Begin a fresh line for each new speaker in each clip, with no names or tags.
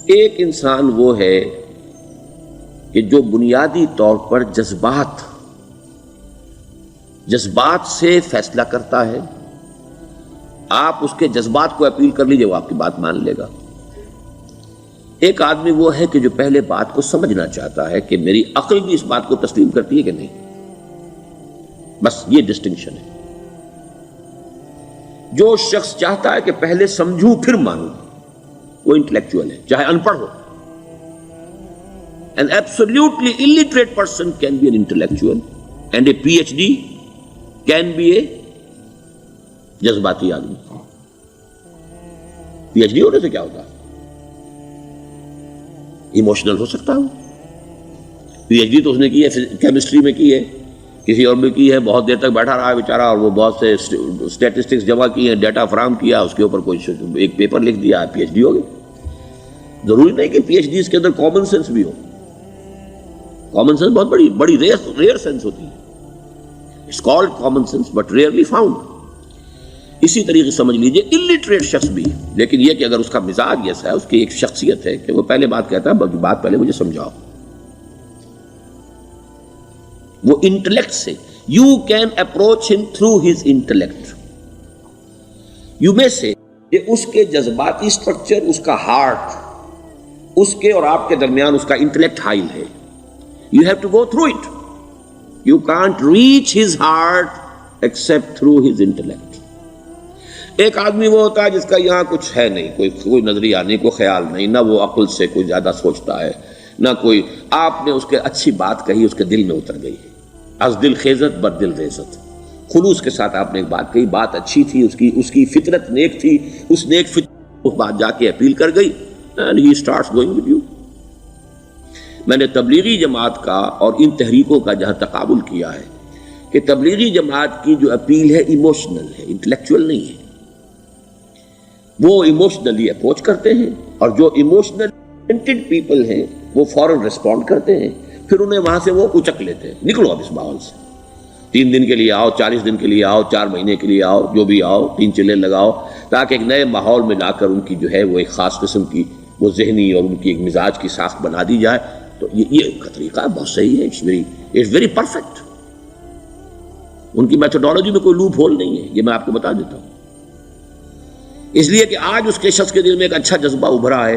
ایک انسان وہ ہے کہ جو بنیادی طور پر جذبات سے فیصلہ کرتا ہے. آپ اس کے جذبات کو اپیل کر لیجئے، وہ آپ کی بات مان لے گا. ایک آدمی وہ ہے کہ جو پہلے بات کو سمجھنا چاہتا ہے کہ میری عقل بھی اس بات کو تسلیم کرتی ہے کہ نہیں. بس یہ ڈسٹنکشن ہے. جو شخص چاہتا ہے کہ پہلے سمجھوں پھر مانوں، وہ انٹلیکچوئل ہے، چاہے ان پڑھ ہو. An absolutely illiterate person can be an intellectual and a PhD can be a جذباتی آدمی. پی ایچ ڈی ہونے سے کیا ہوتا ہے؟ ایموشنل ہو سکتا ہوں. پی ایچ ڈی تو اس نے کی ہے کیمسٹری میں کی ہے، کسی اور میں کی ہے، بہت دیر تک بیٹھا رہا ہے بیچارہ، اور وہ بہت سے اسٹیٹسٹکس جمع کی ہیں، ڈیٹا فراہم کیا، اس کے اوپر کوئی ایک پیپر لکھ دیا، پی ایچ ڈی ہو گئی. ضروری نہیں کہ پی ایچ ڈی کے اندر کامن سینس بھی ہو. کامن سینس بہت بڑی ریئر سینس ہوتی ہے. It's called common sense but rarely found. اسی طریقے سمجھ لیجئے الٹریٹ شخص بھی، لیکن یہ کہ اگر اس کا مزاج ایسا ہے، اس کی ایک شخصیت ہے کہ وہ پہلے بات کہتا ہے، بات پہلے مجھے سمجھاؤ. وہ انٹلیکٹ سے یو کین اپروچ ہم تھرو ہز انٹلیکٹ. یو میں سے کہ اس کے جذباتی سٹرکچر، اس کا ہارٹ، اس کے اور آپ کے درمیان اس کا انٹلیکٹ حائل ہے. You have to go through it. You can't reach his heart except through his intellect. ایک آدمی وہ ہوتا ہے جس کا یہاں کچھ ہے نہیں، کوئی نظریہ نہیں، کوئی خیال نہیں، نہ وہ عقل سے کوئی زیادہ سوچتا ہے، نہ کوئی. آپ نے اس کے اچھی بات کہی، اس کے دل میں اتر گئی. از دل خیزت بر دل ریزت. خلوص کے ساتھ آپ نے ایک بات کہی، بات اچھی تھی، اس کی فطرت نیک تھی، اس نیک فطرت اس بات جا کے اپیل کر گئی. And he starts going with you. میں نے تبلیغی جماعت کا اور ان تحریکوں کا جہاں تقابل کیا ہے کہ تبلیغی جماعت کی جو اپیل ہے ایموشنل ہے، انٹلیکچوئل نہیں ہے. وہ ایموشنلی اپروچ کرتے ہیں، اور جو ایموشنل پیپل ہیں وہ فوراً ریسپونڈ کرتے ہیں، پھر انہیں وہاں سے وہ اچک لیتے ہیں. نکلو اب اس ماحول سے، 3 دن کے لیے آؤ، 40 دن کے لیے آؤ، 4 مہینے کے لیے آؤ، جو بھی آؤ، 3 چلے لگاؤ، تاکہ ایک نئے ماحول میں لا کر ان کی جو ہے وہ ایک خاص قسم کی وہ ذہنی اور ان کی ایک مزاج کی ساخت بنا دی جائے. تو یہ کا طریقہ بہت صحیح ہے. It's very perfect. ان کی میتھڈالوجی میں کوئی لوپ ہول نہیں ہے، یہ میں آپ کو بتا دیتا ہوں. اس لیے کہ آج اس کے شخص کے دل میں ایک اچھا جذبہ ابھرا ہے،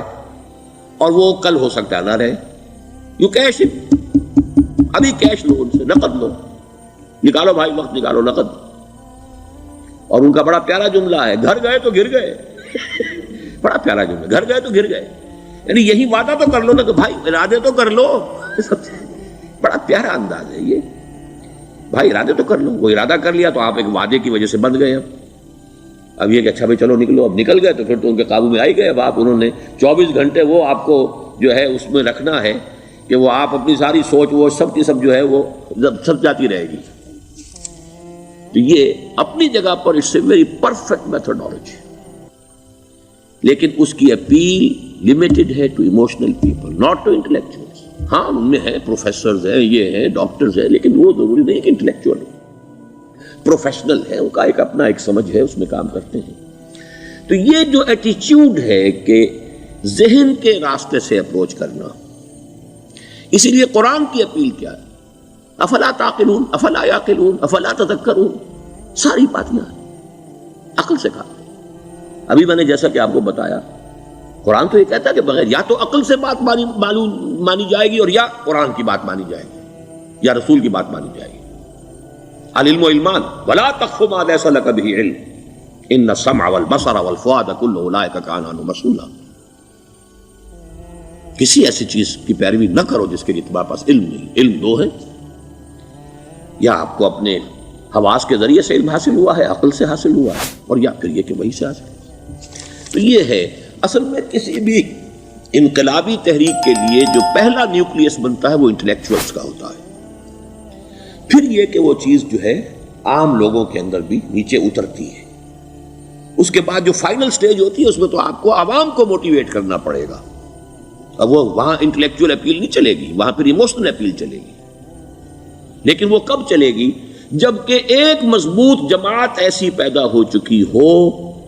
اور وہ کل ہو سکتا ہے نہ رہے. یو کیش ابھی کیش لو، ان سے نقد لو، نکالو بھائی، وقت نکالو نقد. اور ان کا بڑا پیارا جملہ ہے، گھر گئے تو گر گئے. بڑا پیارا جملہ، گھر گئے تو گر گئے. یعنی یہی وعدہ تو کر لو نا کہ بھائی ارادے تو کر لو. بڑا پیارا انداز ہے یہ. بھائی ارادے تو کر لو. وہ ارادہ کر لیا تو آپ ایک وعدے کی وجہ سے بند گئے. اب یہ کہ اچھا بھائی چلو نکلو. اب نکل گئے تو پھر تو ان کے قابو میں آئی گئے. اب آپ انہوں نے 24 گھنٹے وہ آپ کو جو ہے اس میں رکھنا ہے کہ وہ آپ اپنی ساری سوچ وہ سب کی سب جو ہے وہ سب جاتی رہے گی. تو یہ اپنی جگہ پر it's a very perfect methodology, لیکن اس کی اپیل لمیٹڈ ہے to emotional people, not to intellectuals. ہاں ان میں ہیں پروفیسرز ہیں، یہ ہیں ڈاکٹرز ہیں، لیکن وہ ضروری نہیں کہ انٹلیکچوئل ہو. پروفیشنل ہے، ان کا ایک اپنا ایک سمجھ ہے، اس میں کام کرتے ہیں. تو یہ جو ایٹیچیوڈ ہے کہ ذہن کے راستے سے اپروچ کرنا، اسی لیے قرآن کی اپیل کیا ہے؟ افلا تعقلون، افلا یعقلون، افلا تذکرون. ساری باتیں عقل سے کہا. ابھی میں نے جیسا کہ آپ کو بتایا، قرآن تو یہ کہتا ہے کہ بغیر یا تو عقل سے بات مانی جائے گی، اور یا قرآن کی بات مانی جائے گی، یا رسول کی بات مانی جائے گی. العلم علمان ولا تخف ما ليس لك به علم ان السمع والبصر والفؤاد كل اولئك كان عنه مسؤولا. کسی ایسی چیز کی پیروی نہ کرو جس کے لیے تمہارے پاس علم نہیں. علم 2 ہے، یا آپ کو اپنے حواس کے ذریعے سے علم حاصل ہوا ہے، عقل سے حاصل ہوا ہے، اور یا پھر یہ کہ وہی سے حاصل. تو یہ ہے اصل میں کسی بھی انقلابی تحریک کے لیے جو پہلا نیوکلیس بنتا ہے وہ انٹلیکچوئلز کا ہوتا ہے. پھر یہ کہ وہ چیز جو ہے عام لوگوں کے اندر بھی نیچے اترتی ہے. اس کے بعد جو فائنل سٹیج ہوتی ہے اس میں تو آپ کو عوام کو موٹیویٹ کرنا پڑے گا. اب وہ وہاں انٹلیکچوئل اپیل نہیں چلے گی، وہاں پھر ایموشنل اپیل چلے گی. لیکن وہ کب چلے گی؟ جبکہ ایک مضبوط جماعت ایسی پیدا ہو چکی ہو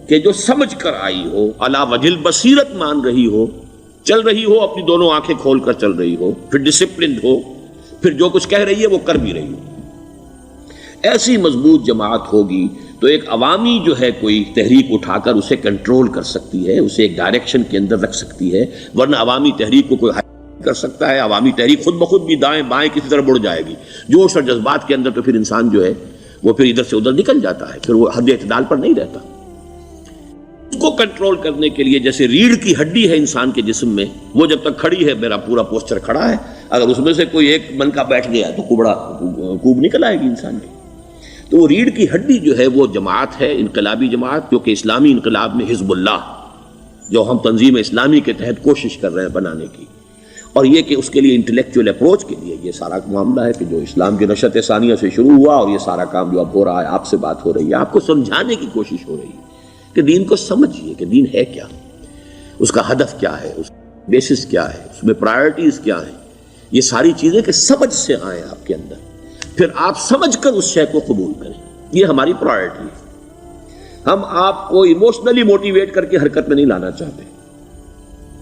کہ جو سمجھ کر آئی ہو، علی وجہ البصیرت مان رہی ہو چل رہی ہو اپنی دونوں آنکھیں کھول کر چل رہی ہو، پھر ڈسپلنڈ ہو، پھر جو کچھ کہہ رہی ہے وہ کر بھی رہی ہو، ایسی مضبوط جماعت ہوگی تو ایک عوامی جو ہے کوئی تحریک اٹھا کر اسے کنٹرول کر سکتی ہے، اسے ایک ڈائریکشن کے اندر رکھ سکتی ہے، ورنہ عوامی تحریک کو کوئی کر سکتا ہے؟ عوامی تحریک خود بخود بھی دائیں بائیں کسی طرف بڑھ جائے گی، جوش اور جذبات کے اندر، تو پھر انسان جو ہے وہ پھر ادھر سے ادھر نکل جاتا ہے، پھر وہ حد اعتدال پر نہیں رہتا۔ اس کو کنٹرول کرنے کے لیے جیسے ریڑھ کی ہڈی ہے انسان کے جسم میں، وہ جب تک کھڑی ہے میرا پورا پوسچر کھڑا ہے، اگر اس میں سے کوئی ایک من کا بیٹھ گیا تو کوب نکل آئے گی انسان کی۔ تو وہ ریڑھ کی ہڈی جو ہے وہ جماعت ہے، انقلابی جماعت، جو کہ اسلامی انقلاب میں حزب اللہ، جو ہم تنظیم اسلامی کے تحت کوشش کر رہے ہیں بنانے کی، اور یہ کہ اس کے لیے انٹلیکچوئل اپروچ کے لیے یہ سارا معاملہ ہے کہ جو اسلام کی نشأت ثانیہ سے شروع ہوا، اور یہ سارا کام جو اب ہو رہا ہے، آپ سے بات ہو رہی ہے، آپ کو سمجھانے کی کوشش ہو رہی ہے کہ دین کو سمجھیے کہ دین ہے کیا، اس کا ہدف کیا ہے، اس کا بیسس کیا ہے، اس میں پرائرٹیز کیا ہیں، یہ ساری چیزیں کہ سمجھ سے آئیں آپ کے اندر، پھر آپ سمجھ کر اس شے کو قبول کریں، یہ ہماری پرائرٹی ہے۔ ہم آپ کو ایموشنلی موٹیویٹ کر کے حرکت میں نہیں لانا چاہتے،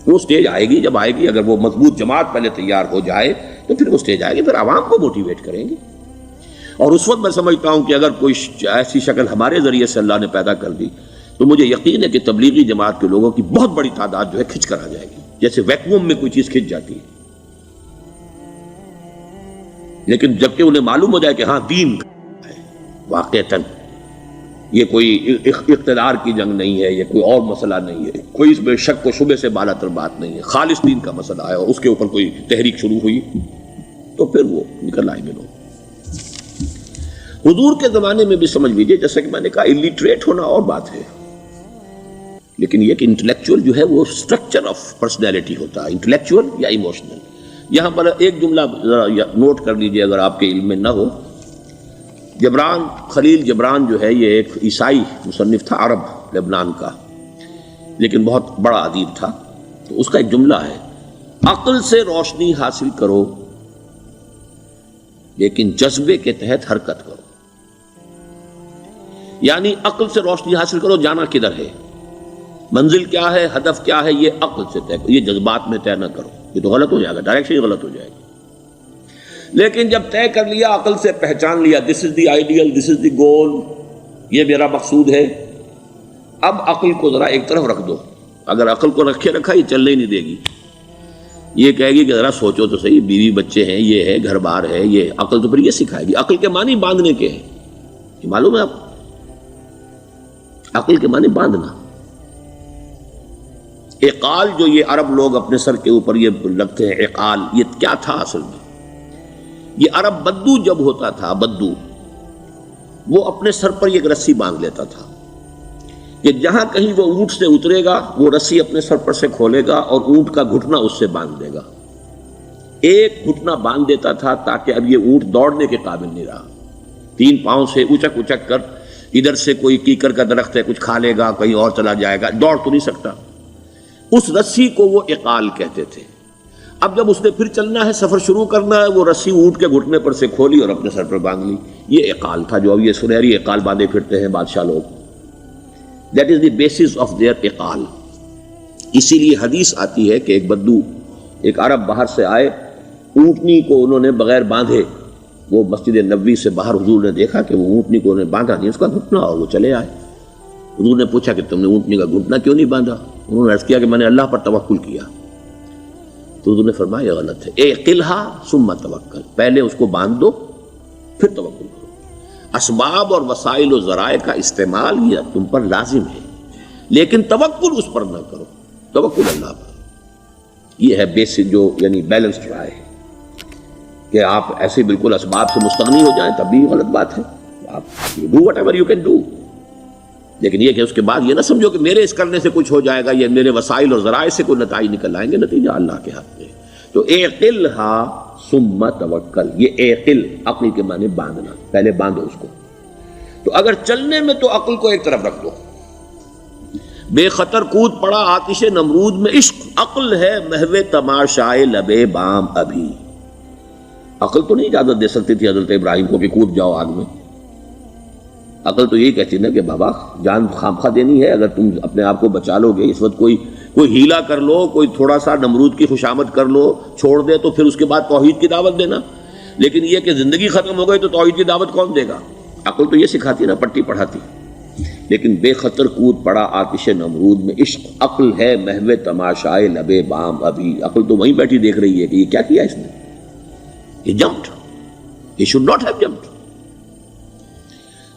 وہ سٹیج آئے گی، جب آئے گی، اگر وہ مضبوط جماعت پہلے تیار ہو جائے تو پھر وہ سٹیج آئے گی، پھر عوام کو موٹیویٹ کریں گے۔ اور اس وقت میں سمجھتا ہوں کہ اگر کوئی ایسی شکل ہمارے ذریعے سے اللہ نے پیدا کر دی تو مجھے یقین ہے کہ تبلیغی جماعت کے لوگوں کی بہت بڑی تعداد جو ہے کھنچ کر آ جائے گی، جیسے ویکیوم میں کوئی چیز کھنچ جاتی ہے۔ لیکن جبکہ انہیں معلوم ہو جائے کہ ہاں دین ہے واقعتاً، یہ کوئی اقتدار کی جنگ نہیں ہے، یہ کوئی اور مسئلہ نہیں ہے، کوئی اس میں شک و شبے سے بالا تر بات نہیں ہے، خالص دین کا مسئلہ ہے، اور اس کے اوپر کوئی تحریک شروع ہوئی تو پھر وہ نکل آئیں گے لوگ۔ حضور کے زمانے میں بھی سمجھ لیجئے، جیسا کہ میں نے کہا الٹریٹ ہونا اور بات ہے، لیکن یہ کہ انٹلیکچوئل جو ہے وہ اسٹرکچر آف پرسنالٹی ہوتا ہے، انٹلیکچوئل یا ایموشنل۔ یہاں پر ایک جملہ ذرا نوٹ کر لیجئے اگر آپ کے علم میں نہ ہو، جبران، خلیل جبران جو ہے یہ ایک عیسائی مصنف تھا عرب لبنان کا، لیکن بہت بڑا ادیب تھا، تو اس کا ایک جملہ ہے، عقل سے روشنی حاصل کرو لیکن جذبے کے تحت حرکت کرو۔ یعنی عقل سے روشنی حاصل کرو، جانا کدھر ہے، منزل کیا ہے، ہدف کیا ہے، یہ عقل سے طے کرو، یہ جذبات میں طے نہ کرو، یہ تو غلط ہو جائے گا، ڈائریکشن ہی غلط ہو جائے گی۔ لیکن جب طے کر لیا، عقل سے پہچان لیا، دس از دی آئیڈیل، دس از دی گول، یہ میرا مقصود ہے، اب عقل کو ذرا ایک طرف رکھ دو۔ اگر عقل کو رکھے رکھا یہ چلنے ہی نہیں دے گی، یہ کہے گی کہ ذرا سوچو تو صحیح، بیوی بچے ہیں، یہ ہے، گھر بار ہے، یہ عقل تو پھر یہ سکھائے گی۔ عقل کے معنی باندھنے کے ہیں، یہ معلوم ہے آپ کو؟ عقل کے معنی باندھنا۔ اقال جو یہ عرب لوگ اپنے سر کے اوپر یہ لگتے ہیں، اقال، یہ کیا تھا اصل میں؟ یہ عرب بدو جب ہوتا تھا، بدو، وہ اپنے سر پر ایک رسی باندھ لیتا تھا کہ جہاں کہیں وہ اونٹ سے اترے گا وہ رسی اپنے سر پر سے کھولے گا اور اونٹ کا گھٹنا اس سے باندھ دے گا۔ ایک گھٹنا باندھ دیتا تھا تاکہ اب یہ اونٹ دوڑنے کے قابل نہیں رہا، 3 پاؤں سے اچک اچک کر، ادھر سے کوئی کیکر کا درخت ہے کچھ کھا لے گا، کہیں اور چلا جائے گا، دوڑ تو نہیں سکتا۔ اس رسی کو وہ اقال کہتے تھے۔ اب جب اس نے پھر چلنا ہے، سفر شروع کرنا ہے، وہ رسی اونٹ کے گھٹنے پر سے کھولی اور اپنے سر پر باندھ لی، یہ اقال تھا، جو اب یہ سنہری اقال باندھے پھرتے ہیں بادشاہ لوگ۔ That is the basis of their اقال۔ اسی لیے حدیث آتی ہے کہ ایک بدو، ایک عرب باہر سے آئے، اونٹنی کو انہوں نے بغیر باندھے، وہ مسجد نبوی سے باہر حضور نے دیکھا کہ وہ اونٹنی کو انہوں نے باندھا نہیں، اس کا گھٹنا، اور وہ چلے آئے۔ حضور نے پوچھا کہ تم نے اونٹنی کا گھٹنا کیوں نہیں باندھا؟ انہوں نے عرض کیا کہ میں نے اللہ پر توکل کیا۔ تو حضور نے فرمایا یہ غلط ہے، اعقلھا ثم توکل، پہلے اس کو باندھ دو پھر توکل کرو۔ اسباب اور وسائل و ذرائع کا استعمال یہ تم پر لازم ہے، لیکن توکل اس پر نہ کرو، توکل اللہ پر۔ یہ ہے بیسک جو یعنی بیلنسڈ رائے ہے کہ آپ ایسے بالکل اسباب سے مستغنی ہو جائیں تب بھی غلط بات ہے، آپ do what ever you can do, لیکن یہ کہ اس کے بعد یہ نہ سمجھو کہ میرے اس کرنے سے کچھ ہو جائے گا، یہ میرے وسائل اور ذرائع سے کوئی نتائج نکل آئیں گے، نتیجہ اللہ کے ہاتھ میں۔ تو اعقلھا ثم توکل، یہ اعقل، عقل کے معنی باندھنا، پہلے باندھو اس کو۔ تو اگر چلنے میں تو عقل کو ایک طرف رکھ دو، بے خطر کود پڑا آتش نمرود میں عشق، عقل ہے محو تماشائے لبے بام ابھی۔ عقل تو نہیں اجازت دے سکتی تھی حضرت ابراہیم کو کہ کود جاؤ آگ میں، عقل تو یہی کہتی نا کہ بابا جان خامخواہ دینی ہے، اگر تم اپنے آپ کو بچا لو گے، اس وقت کوئی کوئی ہیلا کر لو، کوئی تھوڑا سا نمرود کی خوشامد کر لو، چھوڑ دے تو پھر اس کے بعد توحید کی دعوت دینا. لیکن یہ کہ زندگی ختم ہو گئی تو توحید کی دعوت کون دے گا؟ عقل تو یہ سکھاتی نا، پٹی پڑھاتی. لیکن بے خطر کود پڑا آتش نمرود میں عشق. عقل ہے محو تماشائے لبے بام ابھی. عقل تو وہیں بیٹھی دیکھ رہی ہے کہ یہ کیا کیا اس نے. یہ جمپڈ، یہ شوڈ ناٹ ہیو جمپڈ.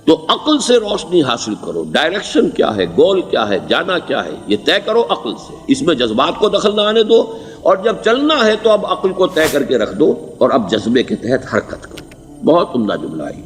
تو عقل سے روشنی حاصل کرو. ڈائریکشن کیا ہے، گول کیا ہے، جانا کیا ہے، یہ طے کرو عقل سے. اس میں جذبات کو دخل نہ آنے دو، اور جب چلنا ہے تو اب عقل کو طے کر کے رکھ دو اور اب جذبے کے تحت حرکت کرو. بہت عمدہ جملہ ہے.